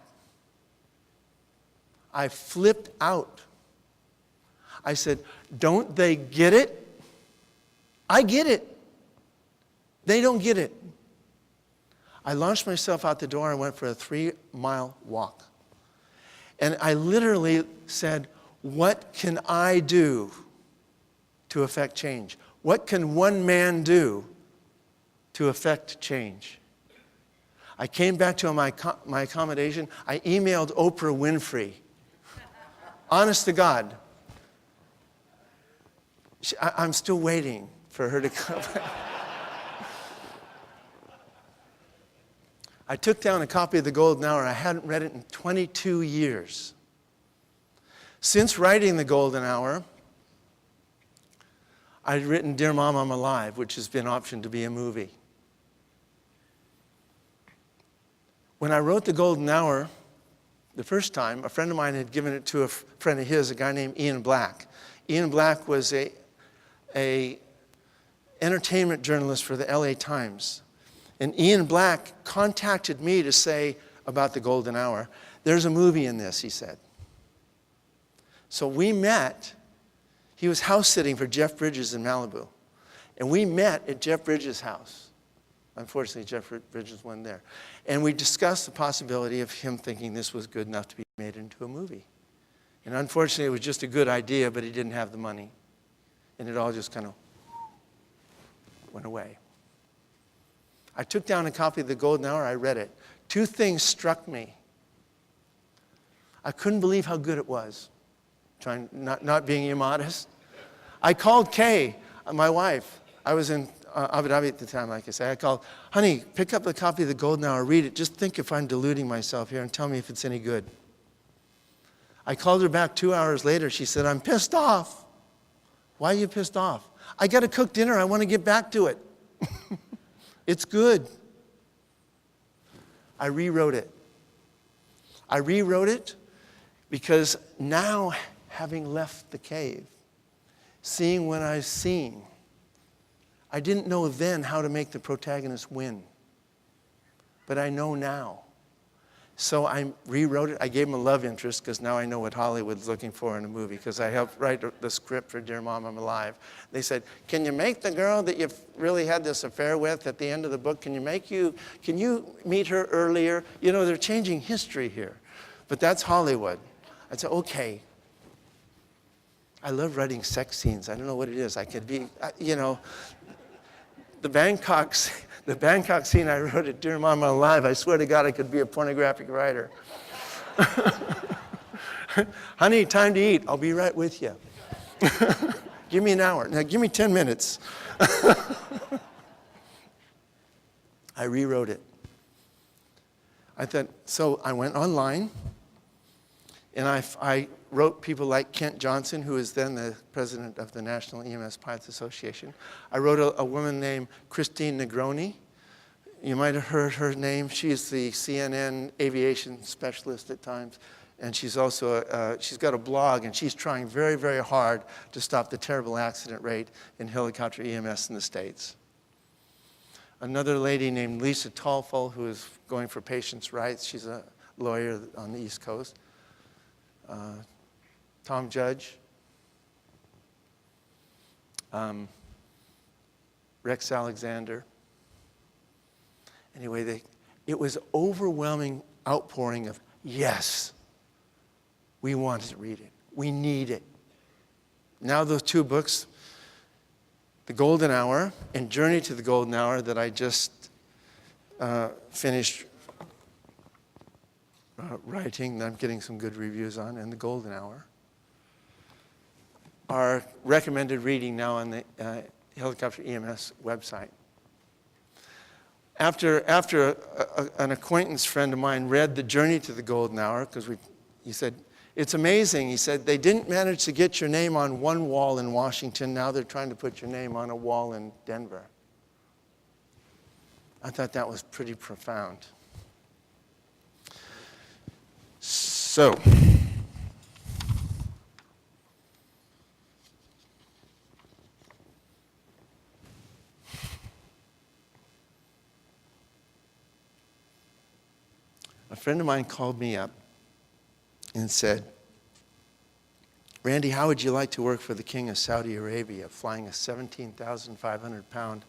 I flipped out. I said, don't they get it? I get it. They don't get it. I launched myself out the door and went for a 3-mile walk. And I literally said, what can I do to affect change? What can one man do to affect change? I came back to my accommodation. I emailed Oprah Winfrey. Honest to God. I'm still waiting for her to come. I took down a copy of The Golden Hour. I hadn't read it in 22 years. Since writing The Golden Hour, I'd written Dear Mom, I'm Alive, which has been optioned to be a movie. When I wrote The Golden Hour the first time, a friend of mine had given it to a friend of his, a guy named Ian Black. Ian Black was a entertainment journalist for the LA Times. And Ian Black contacted me to say about The Golden Hour, there's a movie in this, he said. So we met. He was house sitting for Jeff Bridges in Malibu. And we met at Jeff Bridges' house. Unfortunately, Jeff Bridges wasn't there. And we discussed the possibility of him thinking this was good enough to be made into a movie. And unfortunately, it was just a good idea, but he didn't have the money. And it all just kind of went away. I took down a copy of The Golden Hour. I read it. Two things struck me. I couldn't believe how good it was. Not being immodest. I called Kay, my wife. I was in Abu Dhabi at the time, like I say. I called, honey, pick up a copy of The Golden Hour, read it. Just think if I'm deluding myself here and tell me if it's any good. I called her back 2 hours later. She said, I'm pissed off. Why are you pissed off? I got to cook dinner. I want to get back to it. It's good. I rewrote it. I rewrote it because now, having left the cave, seeing what I've seen, I didn't know then how to make the protagonist win. But I know now. So I rewrote it. I gave him a love interest because now I know what Hollywood's looking for in a movie because I helped write the script for Dear Mom, I'm Alive. They said, can you make the girl that you've really had this affair with at the end of the book, can you meet her earlier? You know, they're changing history here. But that's Hollywood. I said, okay. I love writing sex scenes. I don't know what it is. I could be, you know, the Bangkok scene I wrote at Dear Mom, I'm Alive, I swear to God I could be a pornographic writer. Honey, time to eat. I'll be right with you. Give me an hour. Now give me 10 minutes. I rewrote it. I thought, so I went online, and I wrote people like Kent Johnson, who was then the president of the National EMS Pilots Association. I wrote a woman named Christine Negroni. You might have heard her name. She's the CNN aviation specialist at times. And she's also, she's got a blog, and she's trying very, very hard to stop the terrible accident rate in helicopter EMS in the States. Another lady named Lisa Tallful, who is going for patients' rights. She's a lawyer on the East Coast. Tom Judge, Rex Alexander. Anyway, it was overwhelming outpouring of, yes, we want to read it. We need it. Now those two books, The Golden Hour and Journey to the Golden Hour that I just finished writing, that I'm getting some good reviews on, and The Golden Hour, are recommended reading now on the Helicopter EMS website. After an acquaintance friend of mine read The Journey to the Golden Hour, because he said, it's amazing. He said, they didn't manage to get your name on one wall in Washington. Now they're trying to put your name on a wall in Denver. I thought that was pretty profound. So, a friend of mine called me up and said, Randy, how would you like to work for the King of Saudi Arabia, flying a 17,500-pound,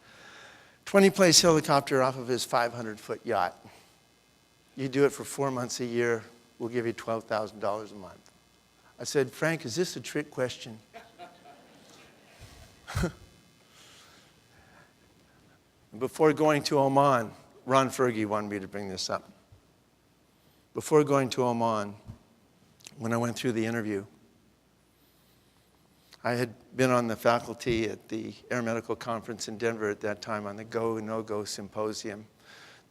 20-place helicopter off of his 500-foot yacht? You do it for 4 months a year, we'll give you $12,000 a month. I said, Frank, is this a trick question? Before going to Oman, Ron Fergie wanted me to bring this up. Before going to Oman, when I went through the interview, I had been on the faculty at the Air Medical Conference in Denver at that time on the Go, No-Go Symposium.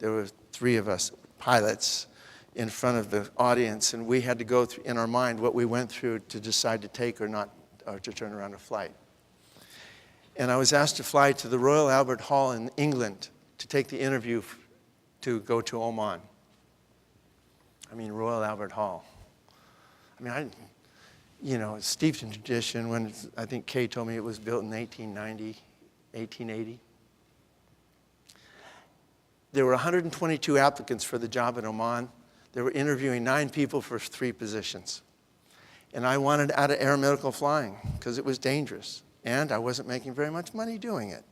There were 3 of us pilots in front of the audience, and we had to go through in our mind what we went through to decide to take or not, or to turn around a flight. And I was asked to fly to the Royal Albert Hall in England to take the interview to go to Oman. I mean, Royal Albert Hall. I mean, you know, it's steeped in tradition. When I think Kay told me it was built in 1890, 1880. There were 122 applicants for the job in Oman. They were interviewing 9 people for 3 positions. And I wanted out of aeromedical flying because it was dangerous. And I wasn't making very much money doing it.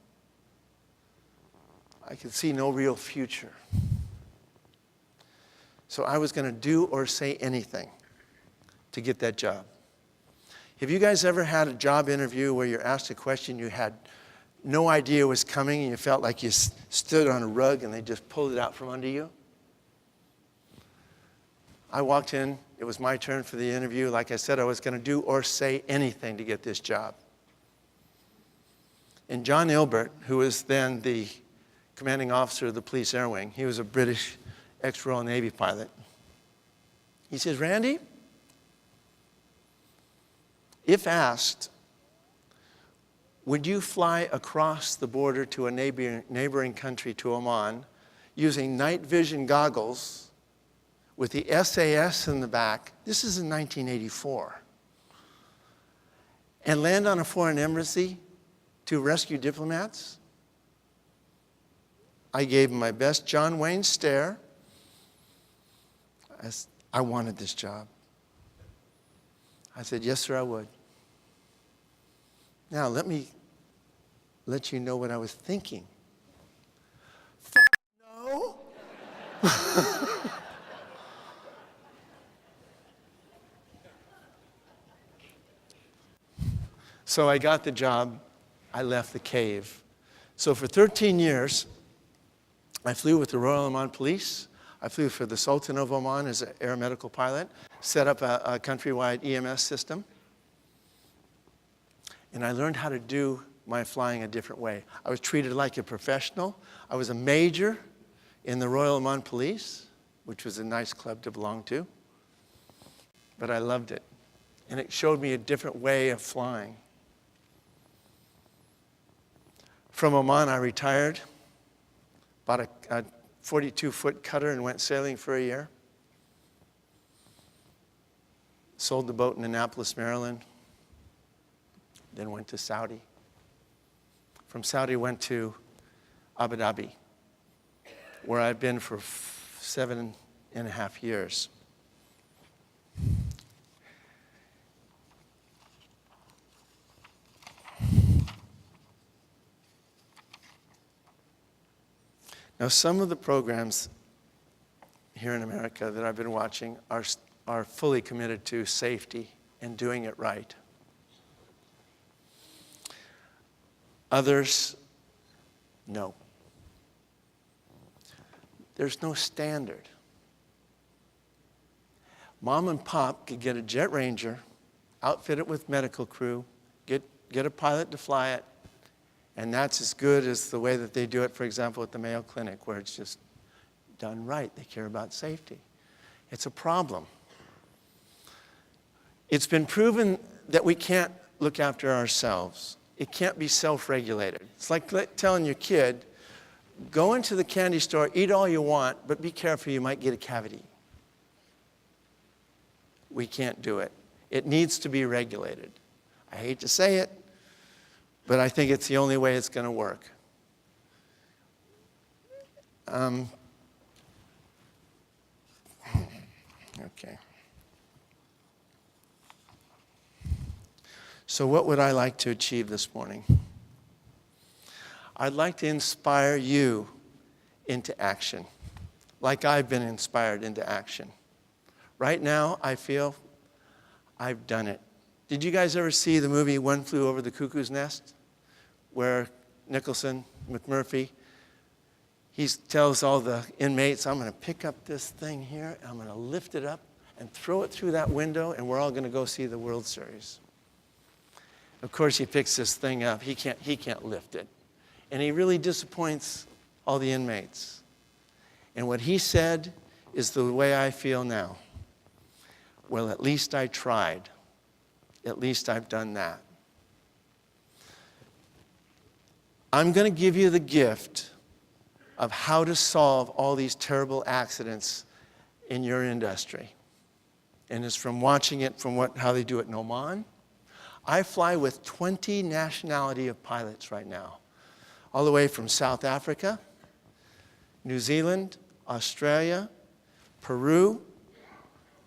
I could see no real future. So I was going to do or say anything to get that job. Have you guys ever had a job interview where you're asked a question you had no idea was coming and you felt like you stood on a rug and they just pulled it out from under you? I walked in. It was my turn for the interview. Like I said, I was going to do or say anything to get this job. And John Ilbert, who was then the commanding officer of the police air wing, he was a British ex-Royal Navy pilot. He says, Randy, if asked, would you fly across the border to a neighboring country, to Oman, using night vision goggles with the SAS in the back? This is in 1984. And land on a foreign embassy to rescue diplomats? I gave him my best John Wayne stare. I wanted this job. I said, yes, sir, I would. Now, let me let you know what I was thinking. No. So I got the job. I left the cave. So for 13 years, I flew with the Royal Oman Police. I flew for the Sultanate of Oman as an aeromedical pilot, set up a countrywide EMS system. And I learned how to do my flying a different way. I was treated like a professional. I was a major in the Royal Oman Police, which was a nice club to belong to. But I loved it. And it showed me a different way of flying. From Oman, I retired, bought a 42-foot cutter and went sailing for a year. Sold the boat in Annapolis, Maryland. Then went to Saudi. From Saudi, went to Abu Dhabi, where I've been for 7.5 years. Now, some of the programs here in America that I've been watching are fully committed to safety and doing it right. Others, no. There's no standard. Mom and pop could get a Jet Ranger, outfit it with medical crew, get a pilot to fly it, and that's as good as the way that they do it, for example, at the Mayo Clinic, where it's just done right. They care about safety. It's a problem. It's been proven that we can't look after ourselves. It can't be self-regulated. It's like telling your kid, go into the candy store, eat all you want, but be careful, you might get a cavity. We can't do it. It needs to be regulated. I hate to say it, but I think it's the only way it's going to work. Okay. So what would I like to achieve this morning? I'd like to inspire you into action, like I've been inspired into action. Right now, I feel I've done it. Did you guys ever see the movie One Flew Over the Cuckoo's Nest, where Nicholson, McMurphy, he tells all the inmates, I'm going to pick up this thing here, I'm going to lift it up and throw it through that window, and we're all going to go see the World Series. Of course, he picks this thing up. He can't lift it. And he really disappoints all the inmates. And what he said is the way I feel now. Well, at least I tried. At least I've done that. I'm going to give you the gift of how to solve all these terrible accidents in your industry. And it's from watching it from how they do it in Oman. I fly with 20 nationality of pilots right now, all the way from South Africa, New Zealand, Australia, Peru,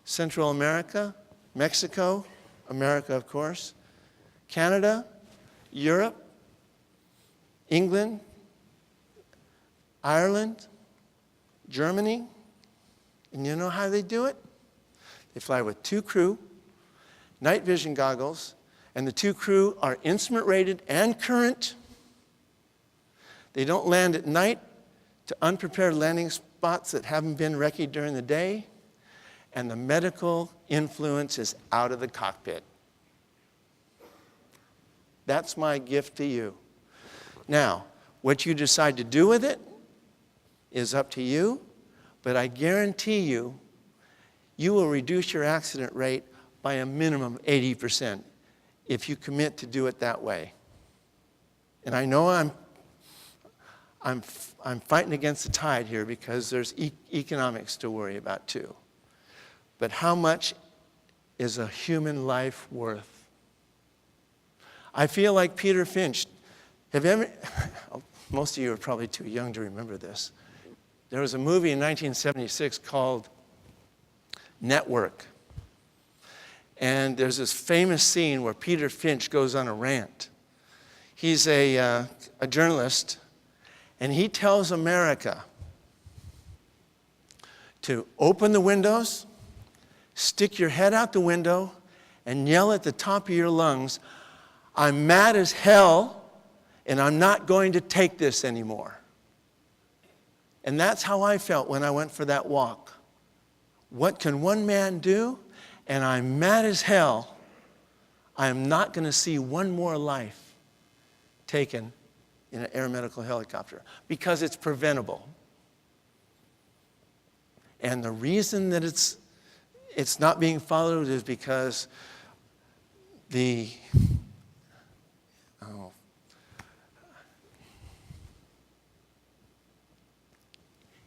Central America, Mexico, America, of course, Canada, Europe, England, Ireland, Germany. And you know how they do it? They fly with 2 crew, night vision goggles, and the 2 crew are instrument rated and current. They don't land at night to unprepared landing spots that haven't been recce during the day, and the medical influence is out of the cockpit. That's my gift to you. Now, what you decide to do with it is up to you, but I guarantee you, you will reduce your accident rate by a minimum of 80% if you commit to do it that way. And I know I'm fighting against the tide here because there's economics to worry about too. But how much is a human life worth? I feel like Peter Finch. Most of you are probably too young to remember this. There was a movie in 1976 called Network. And there's this famous scene where Peter Finch goes on a rant. He's a journalist, and he tells America to open the windows, stick your head out the window, and yell at the top of your lungs, "I'm mad as hell, and I'm not going to take this anymore." And that's how I felt when I went for that walk. What can one man do? And I'm mad as hell. I am not going to see one more life taken in an air medical helicopter because it's preventable. And the reason that it's not being followed is because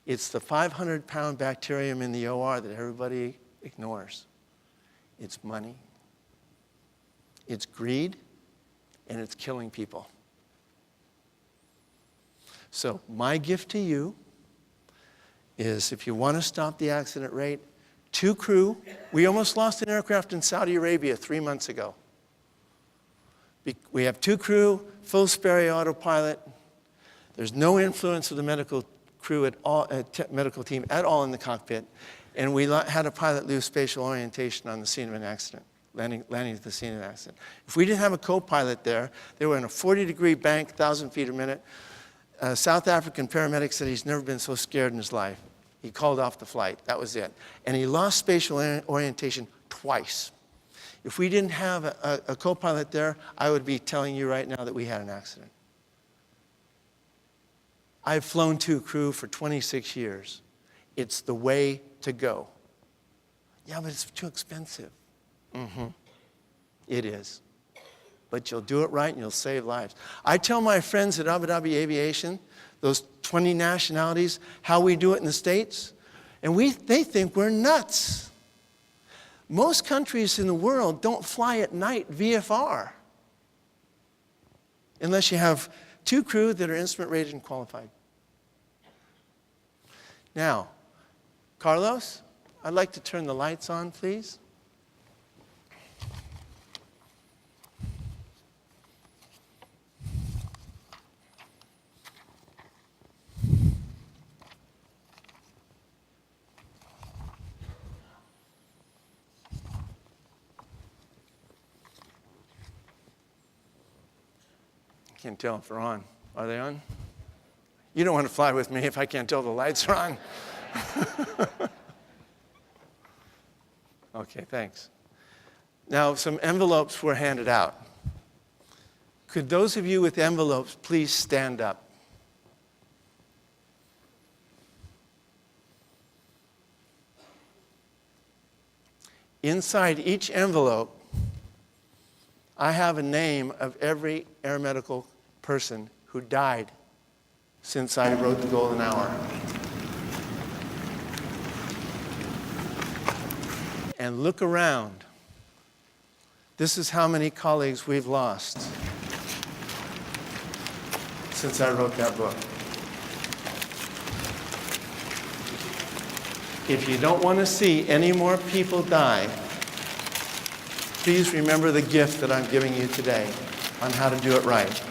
it's the 500-pound bacterium in the OR that everybody ignores. It's money, it's greed, and it's killing people. So my gift to you is if you want to stop the accident rate, 2 crew. We almost lost an aircraft in Saudi Arabia 3 months ago. We have 2 crew, full Sperry autopilot. There's no influence of the medical crew at all, medical team at all in the cockpit. And we had a pilot lose spatial orientation on the scene of an accident, landing at the scene of an accident. If we didn't have a co-pilot there, they were in a 40-degree bank, 1,000 feet a minute. A South African paramedic said he's never been so scared in his life. He called off the flight. That was it. And he lost spatial orientation twice. If we didn't have a co-pilot there, I would be telling you right now that we had an accident. I've flown 2 crew for 26 years. It's the way to go. Yeah, but it's too expensive. It is. But you'll do it right and you'll save lives. I tell my friends at Abu Dhabi Aviation, those 20 nationalities, how we do it in the States, and they think we're nuts. Most countries in the world don't fly at night VFR unless you have 2 crew that are instrument rated and qualified. Now, Carlos, I'd like to turn the lights on, please. I can't tell if they're on. Are they on? You don't want to fly with me if I can't tell the lights are on. Okay, thanks. Now, some envelopes were handed out. Could those of you with envelopes please stand up? Inside each envelope, I have a name of every air medical person who died since I wrote The Golden Hour. And look around. This is how many colleagues we've lost since I wrote that book. If you don't want to see any more people die, please remember the gift that I'm giving you today on how to do it right.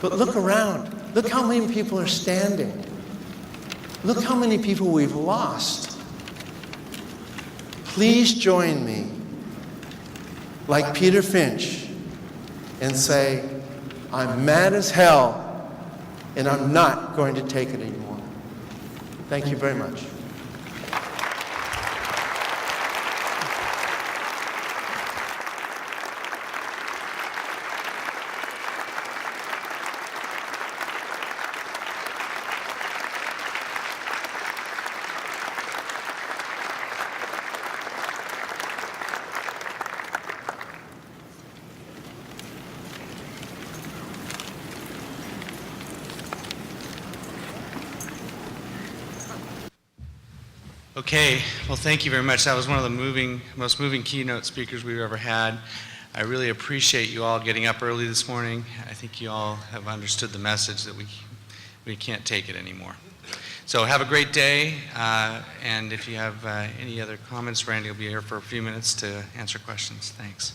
But look around. Look how many people are standing. Look how many people we've lost. Please join me, like Peter Finch, and say, I'm mad as hell, and I'm not going to take it anymore. Thank you very much. Okay, well, thank you very much. That was one of the most moving keynote speakers we've ever had. I really appreciate you all getting up early this morning. I think you all have understood the message that we can't take it anymore. So have a great day, and if you have any other comments, Randy will be here for a few minutes to answer questions. Thanks.